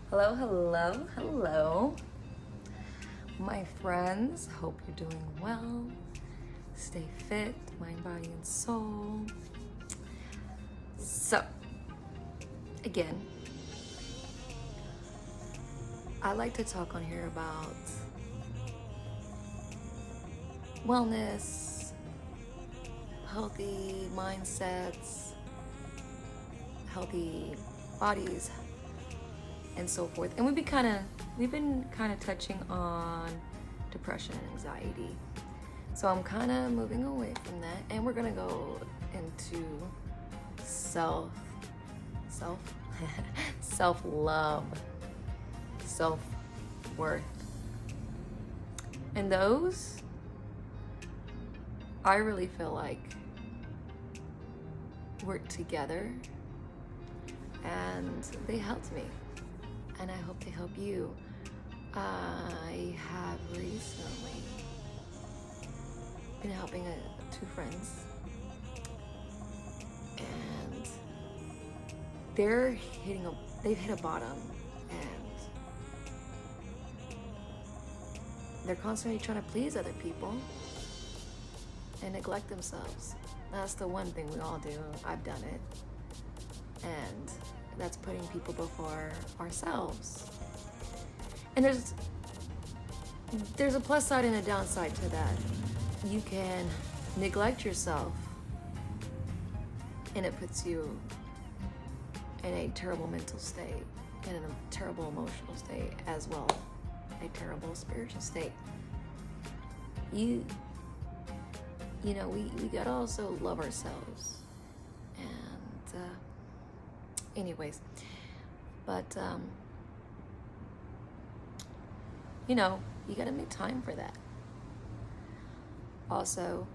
Hello, hello, hello, my friends. Hope you're doing well. Stay fit, mind, body, and soul. So, again, I like to talk on here about wellness, healthy mindsets, healthy bodies, and so forth. And we've been kind of touching on depression and anxiety. So I'm kind of moving away from that, and we're gonna go into self-love, self-worth. And those, I really feel like work together, and they helped me, and I hope they help you. I have recently been helping two friends, and they've hit a bottom, and they're constantly trying to please other people and neglect themselves. That's the one thing we all do. I've done it. And that's putting people before ourselves. And there's a plus side and a downside to that. You can neglect yourself, and it puts you in a terrible mental state, and in a terrible emotional state, as well a terrible spiritual state. We gotta also love ourselves. And anyways, but you gotta make time for that. Also,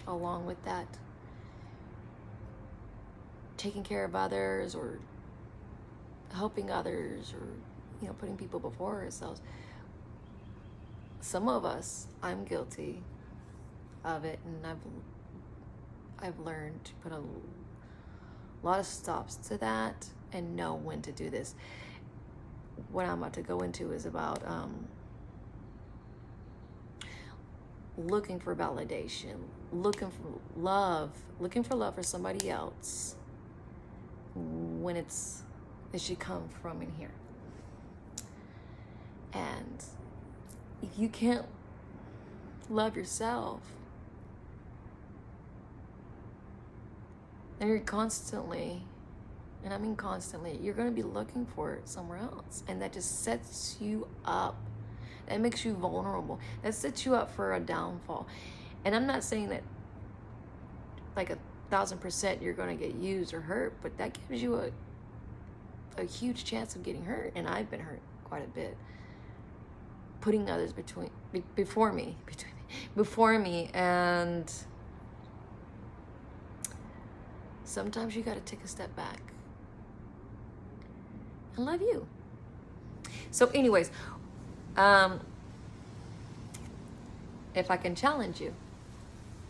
along with that, taking care of others or helping others, or putting people before ourselves. Some of us, I'm guilty of it, and I've learned to put a lot of stops to that and know when to do this. What I'm about to go into is about looking for validation, looking for love for somebody else when it should come from in here. And if you can't love yourself, then you're constantly, and I mean constantly, you're going to be looking for it somewhere else. And that just sets you up. That makes you vulnerable. That sets you up for a downfall. And I'm not saying that like 1,000% you're going to get used or hurt, but that gives you a huge chance of getting hurt. And I've been hurt quite a bit. Putting others before me, and sometimes you got to take a step back and love you. So anyways, if I can challenge you,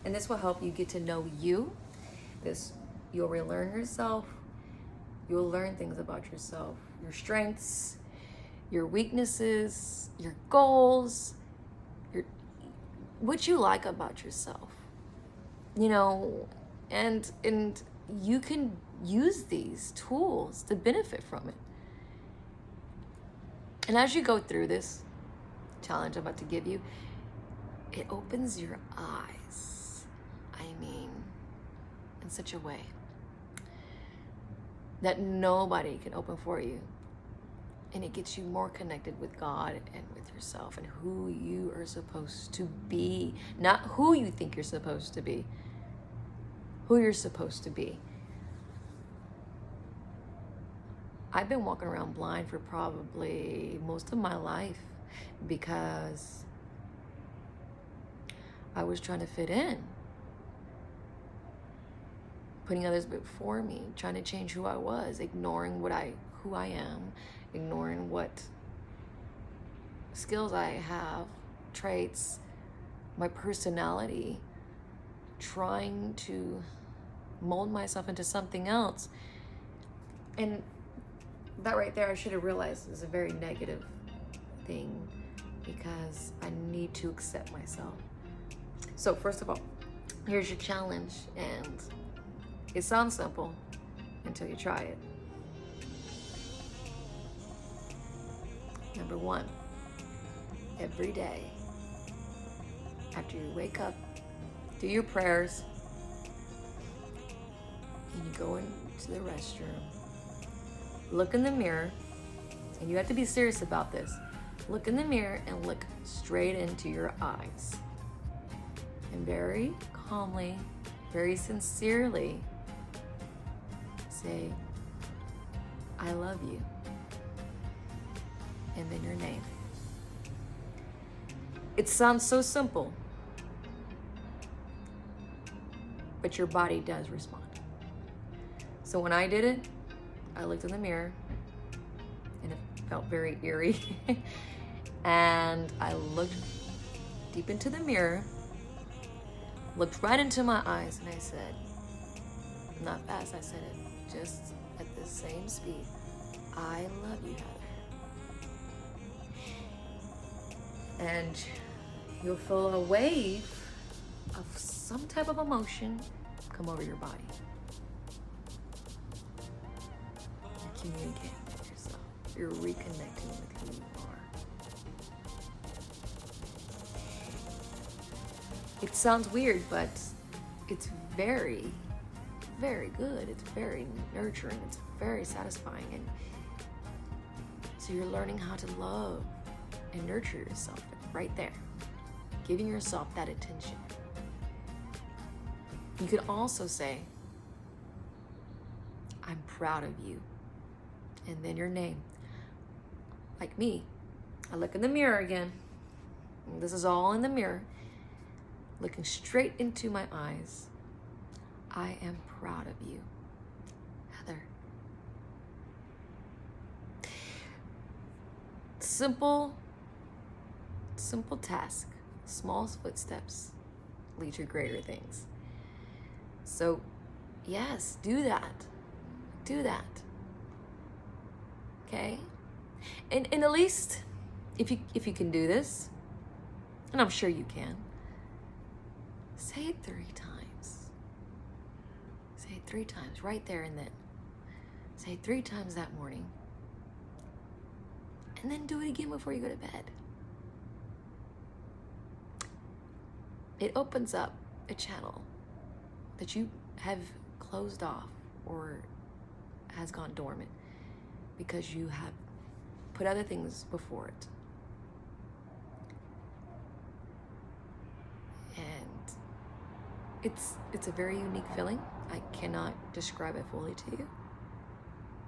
and this will help you get to know you, you'll relearn yourself, you'll learn things about yourself, your strengths, your weaknesses, your goals, what you like about yourself, and you can use these tools to benefit from it. And as you go through this challenge I'm about to give you, it opens your eyes. In such a way that nobody can open for you. And it gets you more connected with God and with yourself and who you are supposed to be. Not who you think you're supposed to be. Who you're supposed to be. I've been walking around blind for probably most of my life because I was trying to fit in. Putting others before me, trying to change who I was, ignoring who I am, ignoring what skills I have, traits, my personality, trying to mold myself into something else. And that right there, I should have realized is a very negative thing, because I need to accept myself. So first of all, here's your challenge, and it sounds simple until you try it. Number one, every day after you wake up, do your prayers, and you go into the restroom, look in the mirror, and you have to be serious about this. Look in the mirror and look straight into your eyes. And very calmly, very sincerely say, I love you. And then your name. It sounds so simple, but your body does respond. So when I did it, I looked in the mirror and it felt very eerie. And I looked deep into the mirror, looked right into my eyes, and I said, not fast, I said it just at the same speed, I love you, Heather. And you'll feel a wave of some type of emotion come over your body. You're communicating with yourself. You're reconnecting with who you are. It sounds weird, but it's very, very good. It's very nurturing. It's very satisfying. And so you're learning how to love and nurture yourself right there, giving yourself that attention. You could also say, I'm proud of you. And then your name. Like me, I look in the mirror again. And this is all in the mirror. Looking straight into my eyes. I am proud of you, Heather. Simple task. Small footsteps lead to greater things. So, yes, do that. Do that. Okay? And at least, if you can do this, and I'm sure you can, say it 3 times. Say it 3 times, right there and then. Say it 3 times that morning. And then do it again before you go to bed. It opens up a channel that you have closed off or has gone dormant because you have put other things before it. And it's a very unique feeling. I cannot describe it fully to you,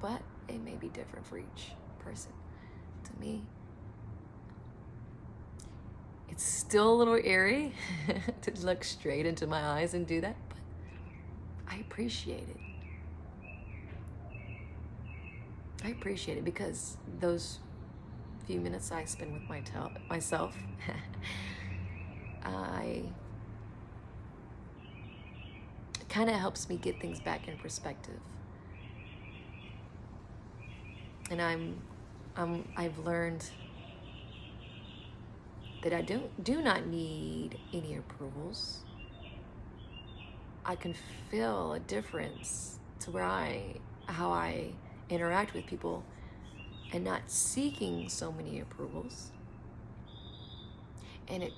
but it may be different for each person. To me, it's still a little eerie to look straight into my eyes and do that, but I appreciate it. I appreciate it because those few minutes I spend with myself, it kind of helps me get things back in perspective. And I've learned that I do not need any approvals. I can feel a difference to how I interact with people and not seeking so many approvals. And it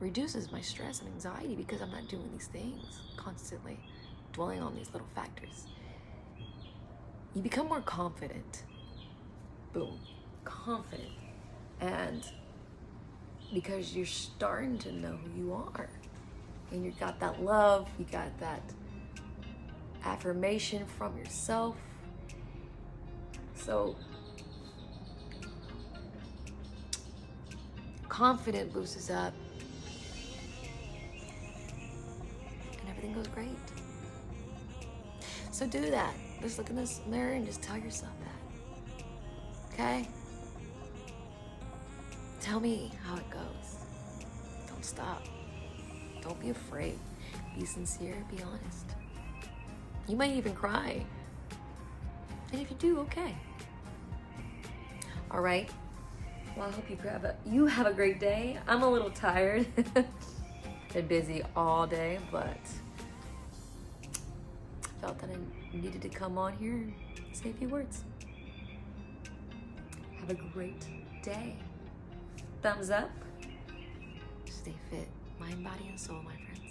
reduces my stress and anxiety because I'm not doing these things constantly, dwelling on these little factors. You become more confident. Boom, confident. And because you're starting to know who you are. And you got that love, you got that affirmation from yourself. So, confidence boosts up. And everything goes great. So do that. Just look in this mirror and just tell yourself that. Okay? Tell me how it goes. Don't stop. Don't be afraid. Be sincere, be honest. You might even cry. And if you do, okay. All right. Well, I hope you have a great day. I'm a little tired. Been busy all day, but felt that I needed to come on here and say a few words. Have a great day. Thumbs up. Stay fit, mind, body, and soul, my friends.